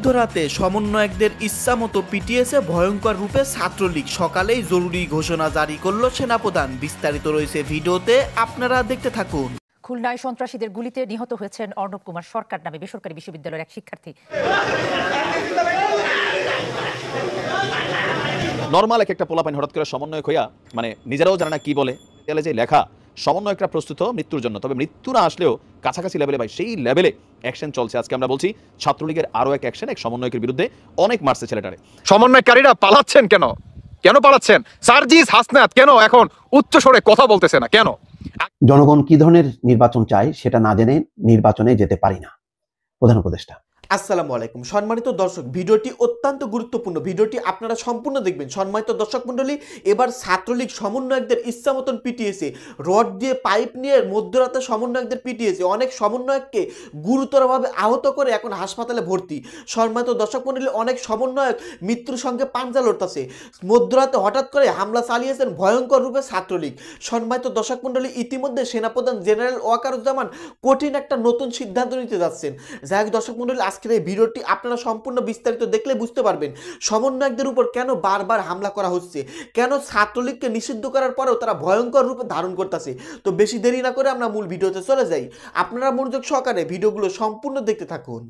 মধ্যরাতে সমন্বয়কদের ইচ্ছামতো পিটিয়েছে ভয়ঙ্কর রূপে ছাত্রলীগ। সকালেই জরুরি ঘোষণা জারি করল সেনাপ্রধান। বিস্তারিত রয়েছে ভিডিওতে, আপনারা দেখতে থাকুন। খুলনায় সন্ত্রাসীদের গুলিতে নিহত হয়েছেন অর্ণব কুমার সরকার নামে বেসরকারি বিশ্ববিদ্যালয়ের এক শিক্ষার্থী। নরমাল একটা পোলাপাইন হঠাৎ করে সমন্বয়ক হইয়া নিজেরাও জানে না কি বলে তাহলে যে লেখা সমন্বয়করা প্রস্তুত মৃত্যুর জন্য, তবে মৃত্যু না আসলেও কাছাকাছি লেভেলে ভাই সেই লেভেলে অ্যাকশন চলছে। আজকে আমরা বলছি ছাত্রলীগের আরো এক অ্যাকশন, এক সমন্বয়কের বিরুদ্ধে অনেক মারছে ছেলেটারে। সমন্বয়কারীরা পালাচ্ছেন কেন? কেন পালাচ্ছেন? সার্জিস হাসনাত কেন এখন উচ্চ স্বরে কথা বলতেছে না কেন? জনগণ কি ধরনের নির্বাচন চায় সেটা না জেনে নির্বাচনে যেতে পারি না। প্রধান উপদেষ্টা। আসসালামু আলাইকুম সম্মানিত দর্শক, ভিডিওটি অত্যন্ত গুরুত্বপূর্ণ। ভিডিওটি আপনারা সম্পূর্ণ দেখবেন। সম্মানিত দর্শক মণ্ডলী, এবার ছাত্রলীগ সমন্বয়কদের ইচ্ছা মতন পিটিয়েছে, রড দিয়ে পাইপ নিয়ে মধ্যরাতে সমন্বয়কদের পিটিয়েছে। অনেক সমন্বয়ককে গুরুতরভাবে আহত করে এখন হাসপাতালে ভর্তি। সম্মানিত দর্শক মণ্ডলী, অনেক সমন্বয়ক মৃত্যুর সঙ্গে পাঞ্জা লড়তেছে। মধ্যরাতে হঠাৎ করে হামলা চালিয়েছেন ভয়ঙ্কর রূপে ছাত্রলীগ। সম্মানিত দর্শক মণ্ডলী, ইতিমধ্যে সেনাপ্রধান জেনারেল ওয়াকারুজ্জামান কঠিন একটা নতুন সিদ্ধান্ত নিতে যাচ্ছেন। যাই হোক দর্শক মণ্ডলী, আজকের এই ভিডিওটি আপনারা সম্পূর্ণ বিস্তারিত দেখলে বুঝতে পারবেন সমন্বয়কদের উপর কেন বারবার হামলা করা হচ্ছে, কেন ছাত্রলীগকে নিষিদ্ধ করার পরেও তারা ভয়ঙ্কর রূপে ধারণ করতেছে। তো বেশি দেরি না করে আমরা মূল ভিডিওতে চলে যাই। আপনারা মনোযোগ সহকারে ভিডিওগুলো সম্পূর্ণ দেখতে থাকুন।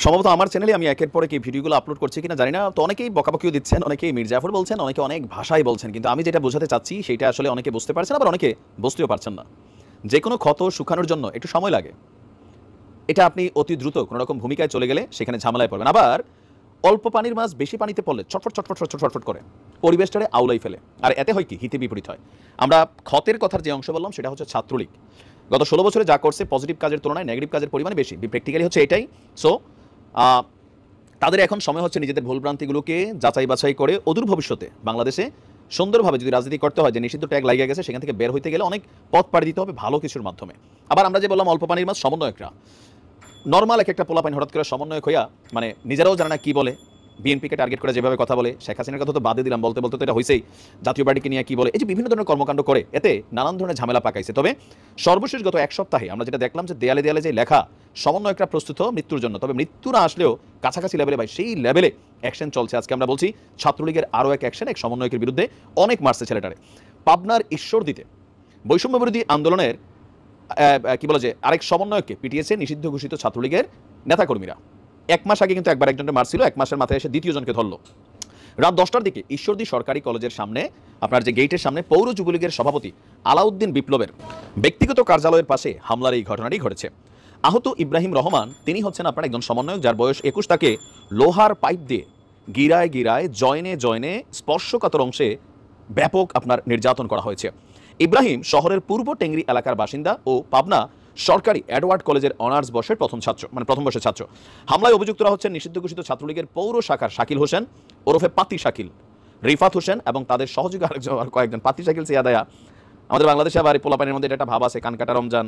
সম্ভবত আমার চ্যানেলে আমি একের পর এক এই ভিডিওগুলো আপলোড করছি কিনা জানি না, তো অনেকেই বকাবকিও দিচ্ছেন, অনেকেই মির্জাফর বলছেন, অনেকে অনেক ভাষায় বলছেন, কিন্তু আমি যেটা বোঝাতে চাচ্ছি সেটা আসলে অনেকে বুঝতে পারছেন, আবার অনেকে বুঝতেও পারছেন না। যে কোনো ক্ষত শুকানোর জন্য একটু সময় লাগে। এটা আপনি অতি দ্রুত কোনো রকম ভূমিকায় চলে গেলে সেখানে ঝামেলায় পড়বেন। আবার অল্প পানির মাছ বেশি পানিতে পড়লে ছটফট ছটফট ছটফট করে পরিবেশটারে আউলাই ফেলে, আর এতে হয় কি হিতে বিপরীত হয়। আমরা ক্ষতের কথার যে অংশ বললাম সেটা হচ্ছে ছাত্রলীগ গত 16 বছরে যা করছে পজিটিভ কাজের তুলনায় নেগেটিভ কাজের পরিমাণে বেশি। প্র্যাকটিক্যালি হচ্ছে এটাই। সো তাদের এখন সময় হচ্ছে নিজেদের ভুলভ্রান্তিগুলোকে যাচাই বাছাই করে অদূর ভবিষ্যতে বাংলাদেশে সুন্দরভাবে যদি রাজনীতি করতে হয়, যে নিষিদ্ধ ট্যাগ লাগিয়ে গেছে সেখান থেকে বের হইতে গেলে অনেক পথ পাড়ি দিতে হবে ভালো কিছুর মাধ্যমে। আবার আমরা যে বললাম অল্প পানির মাছ সমন্বয়করা, নর্মাল একটা পোলাপাইন হঠাৎ করে সমন্বয়ক হইয়া নিজেরাও জানে না কি বলে, বিএনপিকে টার্গেট করে যেভাবে কথা বলে, শেখ হাসিনার কথা তো বাদে দিলাম, বলতে বলতে তো এটা হয়েছেই, জাতীয় পার্টিকে নিয়ে কি বলে, এই যে বিভিন্ন ধরনের কর্মকাণ্ড করে এতে নানান ধরনের ঝামেলা পাকাইছে। তবে সর্বশেষ গত এক সপ্তাহে আমরা যেটা দেখলাম যে দেয়ালে দেয়ালে যে লেখা সমন্বয়করা প্রস্তুত মৃত্যুর জন্য, তবে মৃত্যু না আসলেও কাছাকাছি লেভেলে ভাই সেই লেভেলে অ্যাকশন চলছে। আজকে আমরা বলছি ছাত্রলীগের আরও এক অ্যাকশন, এক সমন্বয়কের বিরুদ্ধে অনেক মারছে ছেলেটারে। পাবনার ঈশ্বরদীতে বৈষম্য বিরোধী আন্দোলনের কি বলে যে আরেক সমন্বয়ককে পিটিয়েছে নিষিদ্ধ ঘোষিত ছাত্রলীগের নেতাকর্মীরা। এক মাস আগে কিন্তু একবার একজনকে মারছিল, এক মাসের মাথায় এসে দ্বিতীয় জনকে ধরলো। রাত 10টার দিকে ঈশ্বরদী সরকারি কলেজের সামনে, আপনার যে গেটের সামনে, পৌর যুবলীগের সভাপতি আলাউদ্দিন বিপ্লবের ব্যক্তিগত কার্যালয়ের পাশে হামলার এই ঘটনাটি ঘটেছে। আহত ইব্রাহিম রহমান তিনি হচ্ছেন আপনার একজন সমন্বয়ক, যার বয়স 21। তাকে লোহার পাইপ দিয়ে গিরায় গিরায় জয়েনে জয়েনে স্পর্শকাতর অংশে ব্যাপক আপনার নির্যাতন করা হয়েছে। ইব্রাহিম শহরের পূর্ব টেংরি এলাকার বাসিন্দা ও পাবনা সরকারি এডওয়ার্ড কলেজের অনার্স বর্ষের প্রথম বর্ষের ছাত্র। হামলায় অভিযুক্তরা হচ্ছেন নিষিদ্ধ ঘোষিত ছাত্রলীগের পৌর শাখার শাকিল হোসেন ওরফে পাতি শাকিল, রিফাত হোসেন এবং তাদের সহযোগী কয়েকজন। পাতি শাকিল সিয়াদায়া আমাদের বাংলাদেশে আবার পোলাপানের মধ্যে একটা ভাব আছে, কানকাটা রমজান,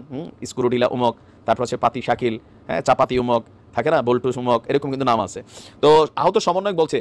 স্ক্রুডিলা উমক, তারপর হচ্ছে পাতি শাকিল, হ্যাঁ চাপাতি উমক থাকে না, বল্টুস উমক, এরকম কিন্তু নাম আছে। তো আহত সমন্বয়ক বলছে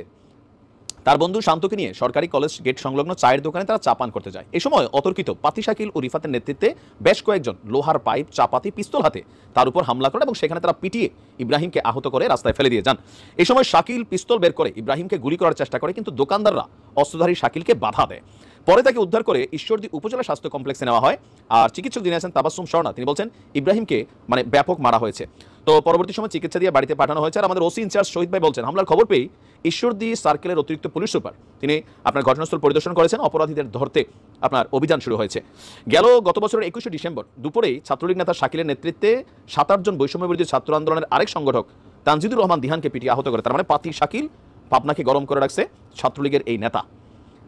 তার বন্ধু শান্তকে নিয়ে সরকারি কলেজ গেট সংলগ্ন চায়ের দোকানে তারা চা পান করতে যায়। এই সময় অতর্কিত পাতি শাকিল ও রিফাতের নেতৃত্বে বেশ কয়েকজন লোহার পাইপ, চাপাতি, পিস্তল হাতে তার উপর হামলা করে এবং সেখানে তারা পিটিয়ে ইব্রাহিমকে আহত করে রাস্তায় ফেলে দিয়ে যান। এই সময় শাকিল পিস্তল বের করে ইব্রাহিমকে গুলি করার চেষ্টা করে, কিন্তু দোকানদাররা অস্ত্রধারী শাকিলকে বাধা দেয়। পরে তাকে উদ্ধার করে ঈশ্বরদী উপজেলা স্বাস্থ্য কমপ্লেক্সে নেওয়া হয়। আর চিকিৎসক যিনি আছেন তাবাসসুম স্বর্ণা, তিনি বলছেন ইব্রাহিমকে ব্যাপক মারা হয়েছে। তো পরবর্তী সময় চিকিৎসা দিয়ে বাড়িতে পাঠানো হয়েছে। আর আমাদের ওসি ইনচার্জ শহীদ ভাই বলছেন হামলার খবর পেয়ে ঈশ্বরদী সার্কেলের অতিরিক্ত পুলিশ সুপার তিনি আপনার ঘটনাস্থল পরিদর্শন করেছেন। অপরাধীদের ধরতে আপনার অভিযান শুরু হয়েছে। গত বছরের 21শে ডিসেম্বর দুপুরেই ছাত্রলীগ নেতা শাকিলের নেতৃত্বে 7-8 জন বৈষম্য বিরোধী ছাত্র আন্দোলনের আরেক সংগঠক তানজিদুর রহমান দিহানকে পিটিয়ে আহত করে। তার পাতি শাকিল পাবনাকে গরম করে রাখছে ছাত্রলীগের এই নেতা।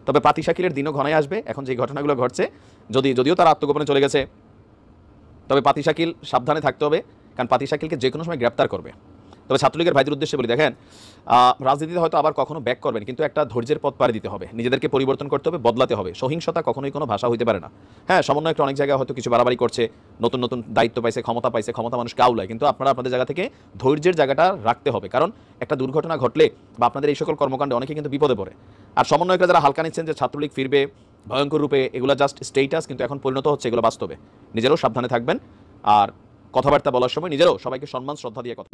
তবে পাতি শাকিলের দিনও ঘনায় আসবে। এখন যে ঘটনাগুলো ঘটছে, যদিও তারা আত্মগোপনে চলে গেছে, তবে পাতি শাকিল সাবধানে থাকতে হবে, কারণ পাতি শাকিলকে যে কোনো সময় গ্রেপ্তার করবে। তবে ছাত্রলীগের ভাইদের উদ্দেশ্যে বলি, দেখেন রাজনীতিতে হয়তো আবার কখনো ব্যাক করবেন, কিন্তু একটা ধৈর্যের পথ পাড়ি দিতে হবে, নিজেদেরকে পরিবর্তন করতে হবে, বদলাতে হবে। সহিংসতা কখনোই কোনো ভাষা হইতে পারে না। হ্যাঁ, সমন্বয়কটা অনেক জায়গায় হয়তো কিছু বাড়াবাড়ি করছে, নতুন নতুন দায়িত্ব পাইছে, ক্ষমতা মানুষকে আউলায়, কিন্তু আপনারা আপনাদের জায়গা থেকে ধৈর্যের জায়গাটা রাখতে হবে। কারণ একটা দুর্ঘটনা ঘটলে বা আপনাদের এই সকল কর্মকাণ্ডে অনেকে কিন্তু বিপদে পড়ে। আর সমন্বয়করা যারা হালকা নিচ্ছেন যে ছাত্রলীগ ফিরবে ভয়ঙ্কর রূপে, এগুলো জাস্ট স্টেটাস, কিন্তু এখন পরিণত হচ্ছে এগুলো বাস্তবে। নিজেরাও সাবধানে থাকবেন, আর কথাবার্তা বলার সময় নিজেরাও সবাইকে সম্মান শ্রদ্ধা দিয়ে কথা।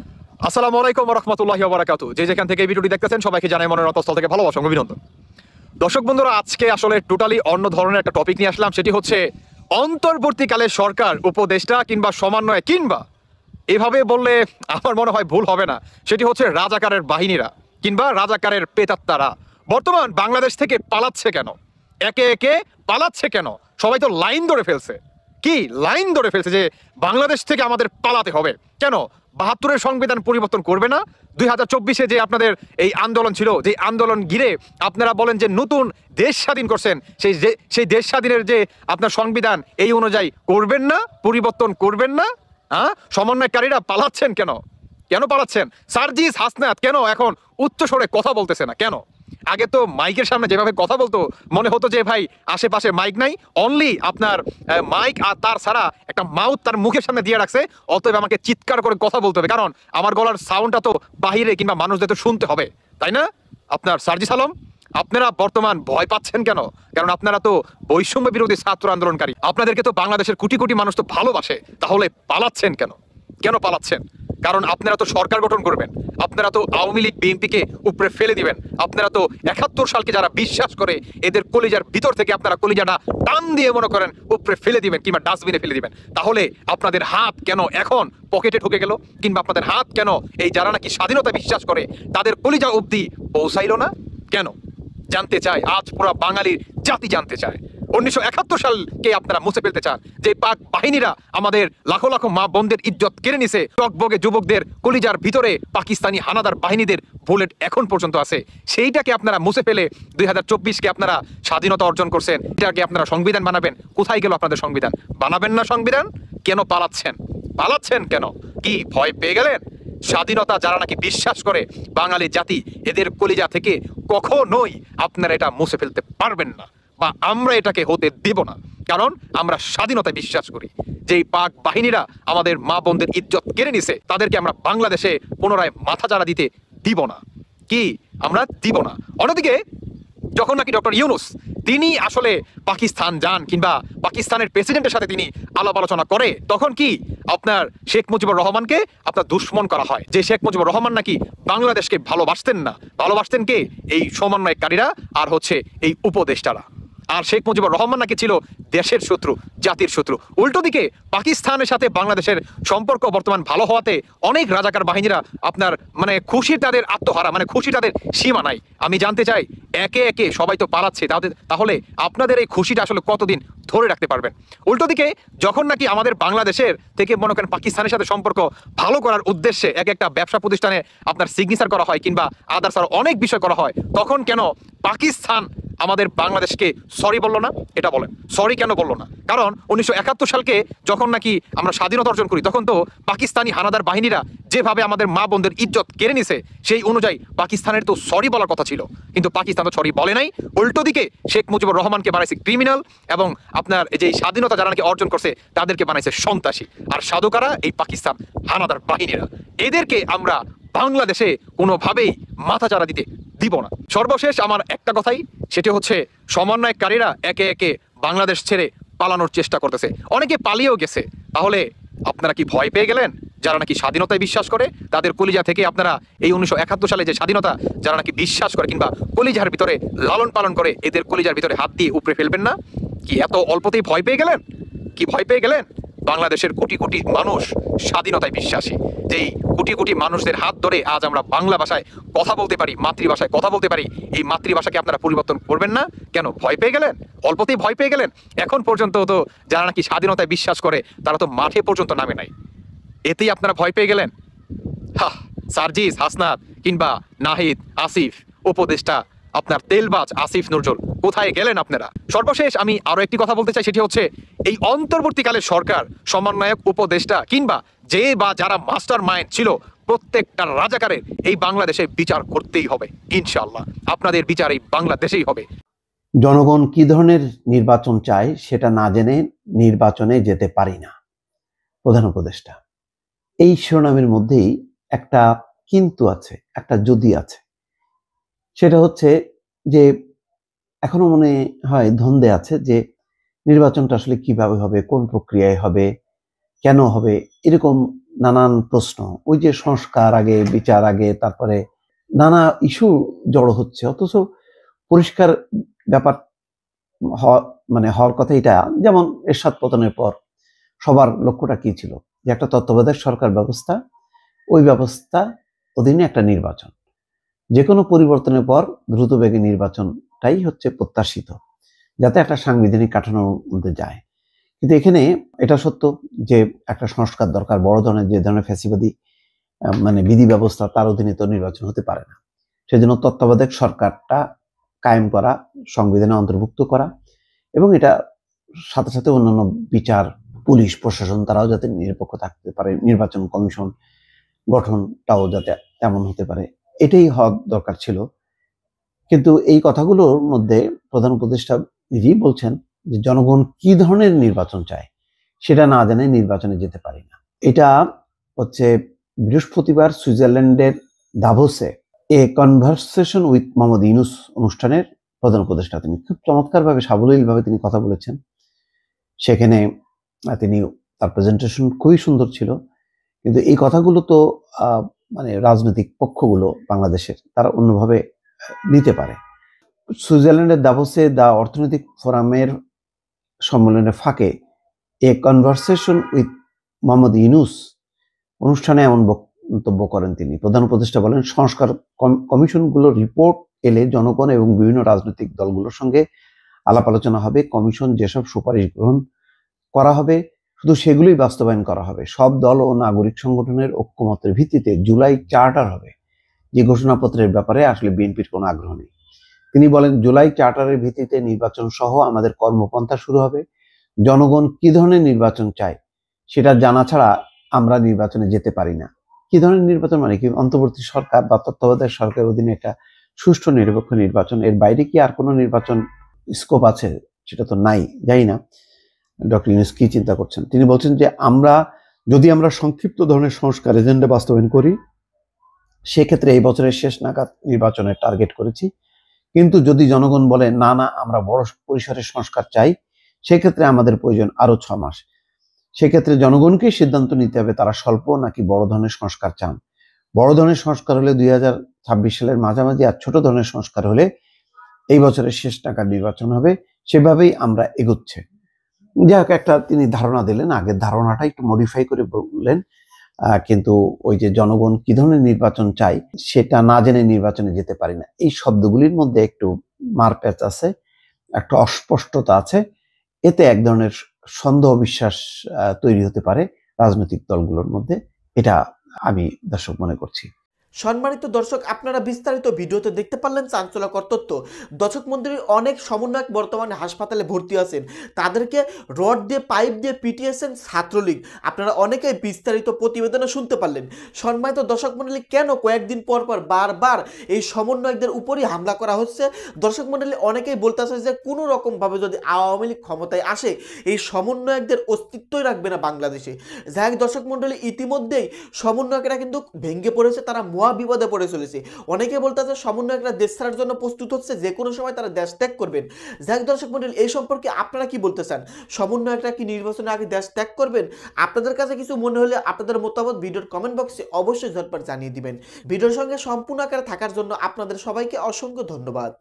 আসসালামু আলাইকুম ওয়া রাহমাতুল্লাহি ওয়া বারাকাতুহু। যে যেখান থেকে এই ভিডিওটি দেখতেছেন সবাইকে জানাই মনের অন্তঃস্থল থেকে ভালোবাসা ও অভিনন্দন। দর্শক বন্ধুরা, আজকে আসলে টোটালি অন্য ধরনের একটা টপিক নিয়ে আসলাম। সেটি হচ্ছে অন্তর্বর্তীকালে সরকার, উপদেষ্টা কিংবা সমন্বয় কিংবা এভাবে বললে আমার মনে হয় ভুল হবে না, সেটি হচ্ছে রাজাকারের বাহিনীরা কিংবা রাজাকারের পেতাত্তারা বর্তমান বাংলাদেশ থেকে পালাচ্ছে কেন, একে একে পালাচ্ছে কেন? সবাই তো লাইন ধরে ফেলছে। কি লাইন ধরে ফেলছে যে বাংলাদেশ থেকে আমাদের পালাতে হবে কেন? ৭২-এর সংবিধান পরিবর্তন করবে না? ২০২৪-এ যে আপনাদের এই আন্দোলন ছিল, যে আন্দোলন ঘিরে আপনারা বলেন যে নতুন দেশ স্বাধীন করছেন, সেই দেশ স্বাধীনের যে আপনার সংবিধান এই অনুযায়ী করবেন না, পরিবর্তন করবেন না? হ্যাঁ, সমন্বয়কারীরা পালাচ্ছেন কেন? কেন পালাচ্ছেন? সার্জিস হাসনাত কেন এখন উচ্চ স্বরে কথা বলতেছে না কেন? আগে তো মাইকের সামনে যেভাবে কথা বলতো মনে হতো যে ভাই আশেপাশে মাইক নাই, অনলি আপনার মাইক আর তার ছাড়া একটা মাউথ তার মুখের সামনে দিয়ে রাখছে, অতএব আমাকে চিৎকার করে কথা বলতে হবে, কারণ আমার গলার সাউন্ডটা তো বাহিরে কিংবা মানুষদের তো শুনতে হবে, তাই না? আপনার সার্জিস আলম, আপনারা বর্তমান ভয় পাচ্ছেন কেন? কারণ আপনারা তো বৈষম্য বিরোধী ছাত্র আন্দোলনকারী, আপনাদেরকে তো বাংলাদেশের কোটি কোটি মানুষ তো ভালোবাসে, তাহলে পালাচ্ছেন কেন? কেন পালাচ্ছেন? কারণ আপনারা তো সরকার গঠন করবেন, আপনারা তো আওয়ামী লীগ বিএনপিকে উপরে ফেলে দিবেন, আপনারা তো ৭১ সালকে যারা বিশ্বাস করে এদের কলিজার ভিতর থেকে আপনারা কলিজাটা টান দিয়ে মনে করেন উপরে ফেলে দিবেন কিংবা ডাস্টবিনে ফেলে দিবেন, তাহলে আপনাদের হাত কেন এখন পকেটে ঢুকে গেল? কিংবা আপনাদের হাত কেন এই যারা নাকি স্বাধীনতা বিশ্বাস করে তাদের কলিজা অবধি পৌঁছাইল না কেন? জানতে চায়, আজ পুরো বাঙালির জাতি জানতে চায়। ১৯৭১ সালকে আপনারা মুছে ফেলতে চান, যে পাক বাহিনীরা আমাদের লাখো লাখো মা বোনদের ইজ্জত কেড়ে নিছে, টকবগে যুবকদের কলিজার ভিতরে পাকিস্তানি হানাদার বাহিনীদের বুলেট এখন পর্যন্ত আছে, সেইটাকে আপনারা মুছে ফেলে ২০২৪-কে আপনারা স্বাধীনতা অর্জন করছেন, এটাকে আপনারা সংবিধান বানাবেন। কোথায় গেল আপনাদের সংবিধান? বানাবেন না সংবিধান? কেন পালাচ্ছেন? পালাচ্ছেন কেন? কি ভয় পেয়ে গেলেন? স্বাধীনতা যারা নাকি বিশ্বাস করে বাঙালি জাতি, এদের কলিজা থেকে কখনোই আপনারা এটা মুছে ফেলতে পারবেন না, বা আমরা এটাকে হতে দেব না, কারণ আমরা স্বাধীনতায় বিশ্বাস করি। যেই পাক বাহিনীরা আমাদের মা বোনদের ইজ্জত কেড়ে নিছে, তাদেরকে আমরা বাংলাদেশে পুনরায় মাথা চাড়া দিতে দিব না। কি আমরা দিব না? অন্যদিকে যখন নাকি ডক্টর ইউনূস তিনি আসলে পাকিস্তান যান কিংবা পাকিস্তানের প্রেসিডেন্টের সাথে তিনি আলাপ আলোচনা করে, তখন কি আপনার শেখ মুজিবুর রহমানকে আপনার দুশ্মন করা হয়, যে শেখ মুজিবুর রহমান নাকি বাংলাদেশকে ভালোবাসতেন না। ভালোবাসতেন কে? এই সমন্বয়কারীরা আর হচ্ছে এই উপদেষ্টারা। আর শেখ মুজিবুর রহমান নাকি ছিল দেশের শত্রু, জাতির শত্রু। উল্টো দিকে পাকিস্তানের সাথে বাংলাদেশের সম্পর্ক বর্তমান ভালো হওয়াতে অনেক রাজাকার বাহিনীরা আপনার মানে খুশি, তাদের আত্মহারা, মানে খুশি তাদের সীমা নাই। আমি জানতে চাই, একে একে সবাই তো পালাচ্ছে, তাহলে আপনাদের এই খুশিটা আসলে কতদিন ধরে রাখতে পারবেন? উল্টো দিকে যখন নাকি আমাদের বাংলাদেশের থেকে মনে করেন পাকিস্তানের সাথে সম্পর্ক ভালো করার উদ্দেশ্যে এক একটা ব্যবসা প্রতিষ্ঠানে আপনার সিগনেচার করা হয় কিংবা আদার্স আর অনেক বিষয় করা হয়, তখন কেন পাকিস্তান আমাদের বাংলাদেশকে সরি বললো না? এটা বলেন, সরি কেন বললো না? কারণ ১৯৭১ সালকে যখন নাকি আমরা স্বাধীনতা অর্জন করি, তখন তো পাকিস্তানি হানাদার বাহিনীরা যেভাবে আমাদের মা বোনদের ইজ্জত কেড়ে নিছে, সেই অনুযায়ী পাকিস্তানের তো সরি বলার কথা ছিল, কিন্তু পাকিস্তান তো সরি বলে নাই। উল্টো দিকে শেখ মুজিবুর রহমানকে বানাইছে ক্রিমিনাল, এবং আপনার যে স্বাধীনতা যারা নাকি অর্জন করছে তাদেরকে বানাইছে সন্ত্রাসী। আর সাধুকারা এই পাকিস্তান হানাদার বাহিনীরা, এদেরকে আমরা বাংলাদেশে কোনোভাবেই মাথা চাড়া দিতে দিব না। সর্বশেষ আমার একটা কথাই, সেটি হচ্ছে সমন্বয়কারীরা একে একে বাংলাদেশ ছেড়ে পালানোর চেষ্টা করতেছে, অনেকে পালিয়েও গেছে। তাহলে আপনারা কি ভয় পেয়ে গেলেন? যারা নাকি স্বাধীনতায় বিশ্বাস করে তাদের কলিজা থেকে আপনারা এই ১৯৭১ সালে যে স্বাধীনতা যারা নাকি বিশ্বাস করে কিংবা কলিজার ভিতরে লালন পালন করে, এদের কলিজার ভিতরে হাত দিয়ে উপরে ফেলবেন না? কি এত অল্পতেই ভয় পেয়ে গেলেন? কি ভয় পেয়ে গেলেন? বাংলাদেশের কোটি কোটি মানুষ স্বাধীনতায় বিশ্বাসী, যেই কোটি কোটি মানুষদের হাত ধরে আজ আমরা বাংলা ভাষায় কথা বলতে পারি, মাতৃভাষায় কথা বলতে পারি। এই মাতৃভাষাকে আপনারা পরিবর্তন করবেন না কেন? ভয় পেয়ে গেলেন? অল্পতেই ভয় পেয়ে গেলেন? এখন পর্যন্ত তো যারা নাকি স্বাধীনতায় বিশ্বাস করে তারা তো মাঠে পর্যন্ত নামে নাই, এতেই আপনারা ভয় পেয়ে গেলেন? সার্জিস হাসনাত কিংবা নাহিদ, আসিফ, উপদেষ্টা আপনার তেলবাজ আসিফ নজরুল, কোথায় গেলেন আপনারা? সর্বশেষ আমি আরো একটি কথা বলতে চাই, সেটি হচ্ছে এই অন্তর্বর্তীকালের সরকার, সমন্বয়ক, উপদেষ্টা কিংবা যে বা যারা মাস্টার মাইন্ড ছিল, প্রত্যেকটা রাজাকারের এই বাংলাদেশে বিচার করতেই হবে ইনশাআল্লাহ। আপনাদের বিচার এই বাংলাদেশেই হবে। জনগণ কি ধরনের নির্বাচন চায় সেটা না জেনে নির্বাচনে যেতে পারি না, প্রধান উপদেষ্টা। এই শিরোনামের মধ্যেই একটা কিন্তু আছে, একটা যদি আছে। সেটা হচ্ছে যে এখনো মনে হয় ধন্দে আছে যে নির্বাচনটা আসলে কিভাবে হবে, কোন প্রক্রিয়ায় হবে, কেন হবে, এরকম নানান প্রশ্ন, ওই যে সংস্কার আগে, বিচার আগে, তারপরে নানা ইস্যু জড়ো হচ্ছে, অথচ পরিষ্কার ব্যাপার হওয়ার কথা এটা, যেমন এরশাদ পতনের পর সবার লক্ষ্যটা কি ছিল, যে একটা তত্ত্বাবধায়ক সরকার ব্যবস্থা, ওই ব্যবস্থা অধীনে একটা নির্বাচন, যে কোনো পরিবর্তনের পর দ্রুত বেগে নির্বাচনটাই হচ্ছে প্রত্যাশিত, যাতে একটা সাংবিধানিক কাঠামোর মধ্যে যায়। কিন্তু এখানে এটা সত্য যে একটা সংস্কার দরকার, বড় ধরনের যে ধরনের ফ্যাসিবাদী বিধি ব্যবস্থা, তার অধীনে তো নির্বাচন হতে পারে না। সেজন্য তত্ত্বাবধায়ক সরকারটা কায়েম করা, সংবিধানে অন্তর্ভুক্ত করা, এবং এটা সাথে সাথে অন্যান্য বিচার, পুলিশ, প্রশাসন তারাও যাতে নিরপেক্ষ থাকতে পারে, নির্বাচন কমিশন গঠনটাও যাতে এমন হতে পারে, এটাই হওয়া দরকার ছিল। কিন্তু এই কথাগুলোর মধ্যে প্রধান উপদেষ্টা নিজেই বলছেন যে জনগণ কি ধরনের নির্বাচন চায় সেটা না জেনে নির্বাচনে যেতে পারি না। এটা হচ্ছে বৃহস্পতিবার সুইজারল্যান্ডের দাভোসে a conversation with Muhammad Yunus অনুষ্ঠানের প্রধান উপদেষ্টা তিনি খুব চমৎকারভাবে, সাবলীলভাবে তিনি কথা বলেছেন। সেখানে তিনি তার প্রেজেন্টেশন খুবই সুন্দর ছিল, কিন্তু এই কথাগুলো তো রাজনৈতিক পক্ষগুলো বাংলাদেশের তারা অন্যভাবে নিতে পারে। সুইজারল্যান্ডের দাভোসে দ্য অর্থনৈতিক ফোরামের সম্মেলনের ফাঁকে এ কনভারসেশন উইথ মোহাম্মদ ইউনূস অনুষ্ঠানে এমন বক্তব্য করেন তিনি। প্রধান উপদেষ্টা বলেন, সংস্কার কমিশনগুলোর রিপোর্ট এলে জনগণ এবং বিভিন্ন রাজনৈতিক দলগুলোর সঙ্গে আলাপ আলোচনা হবে। কমিশন যেসব সুপারিশ গ্রহণ করা হবে শুধু সেগুলোই বাস্তবায়ন করা হবে। সব দল ও নাগরিক সংগঠনের ঐক্যমতের ভিত্তিতে জুলাই চার্টার হবে, যে ঘোষণাপত্রের ব্যাপারে আসলে বিএনপির কোনো আগ্রহ নেই। তিনি বলেন, জুলাই চার্টারের ভিত্তিতে নির্বাচন সহ আমাদের কর্মপন্থা শুরু হবে। জনগণ কি ধরনের নির্বাচন চায় সেটা জানা ছাড়া আমরা নির্বাচনে যেতে পারি না। কি ধরনের নির্বাচন মানে কি? অন্তর্বর্তী সরকার বা তত্ত্বাবধায়ক সরকারের অধীনে একটা সুষ্ঠু নিরপেক্ষ নির্বাচন, এর বাইরে কি আর কোনো নির্বাচন স্কোপ আছে? সেটা তো নাই, জানি না ডক্টর ইউনূস কি চিন্তা করছেন। তিনি বলছেন যে যদি আমরা সংক্ষিপ্ত ধরনের সংস্কার এজেন্ডা বাস্তবায়ন করি, সেক্ষেত্রে এই বছরের শেষ নাগাদ নির্বাচনের টার্গেট করেছি। কিন্তু যদি জনগণ বলে না না আমরা বড় পরিসরের সংস্কার চাই, সেক্ষেত্রে আমাদের প্রয়োজন আরো 6 মাস। সেক্ষেত্রে জনগণকেই সিদ্ধান্ত নিতে হবে তারা স্বল্প নাকি বড় ধরনের সংস্কার চান। বড় ধরনের সংস্কার হলে 2026 সালের মাঝামাঝি, আর ছোট ধরনের সংস্কার হলে এই বছরের শেষ নাগাদ নির্বাচন হবে। সেভাবেই আমরা এগোচ্ছে। যাই হোক, একটা তিনি ধারণা দিলেন, আগের ধারণাটা একটু মডিফাই করে বললেন, কিন্তু ওই যে জনগণ কি ধরনের নির্বাচন চাই সেটা না জেনে নির্বাচনে যেতে পারি না, এই শব্দগুলির মধ্যে একটু মারপ্যাচ আছে, একটা অস্পষ্টতা আছে। এতে এক ধরনের সন্দেহ বিশ্বাস তৈরি হতে পারে রাজনৈতিক দলগুলোর মধ্যে, এটা আমি দর্শক মনে করছি। সম্মানিত দর্শক, আপনারা বিস্তারিত ভিডিওতে দেখতে পারলেন চাঞ্চল্যকর তথ্য। দর্শক মন্ডলীর অনেক সমন্বয়ক বর্তমানে হাসপাতালে ভর্তি আছেন, তাদেরকে রড দিয়ে পাইপ দিয়ে পিটিয়েছেন ছাত্রলীগ। আপনারা অনেকেই বিস্তারিত প্রতিবেদনে শুনতে পারলেন। সম্মানিত দর্শক মন্ডলী, কেন কয়েকদিন পর পর বারবার এই সমন্বয়কদের উপরই হামলা করা হচ্ছে? দর্শক মন্ডলী অনেকেই বলতেছে যে কোনো রকমভাবে যদি আওয়ামী লীগ ক্ষমতায় আসে, এই সমন্বয়কদের অস্তিত্বই রাখবে না বাংলাদেশে। যাই হোক দর্শক মন্ডলী, ইতিমধ্যেই সমন্বয়করা কিন্তু ভেঙে পড়েছে, তারা বিপদে পড়ে চলেছে। অনেকে বলতেছে সমন্বয়করা দেশ ছাড়ার জন্য প্রস্তুত হচ্ছে, যে কোনো সময় তারা দেশ ত্যাগ করবেন। যাই হোক দর্শক মন্ডলী, এই সম্পর্কে আপনারা কি বলতে চান? সমন্বয়করা কি নির্বাচনের আগে দেশ ত্যাগ করবেন? আপনাদের কাছে কিছু মনে হলে আপনাদের মতামত ভিডিওর কমেন্ট বক্সে অবশ্যই ঝটপট জানিয়ে দিবেন। ভিডিওর সঙ্গে সম্পূর্ণ আকারে থাকার জন্য আপনাদের সবাইকে অসংখ্য ধন্যবাদ।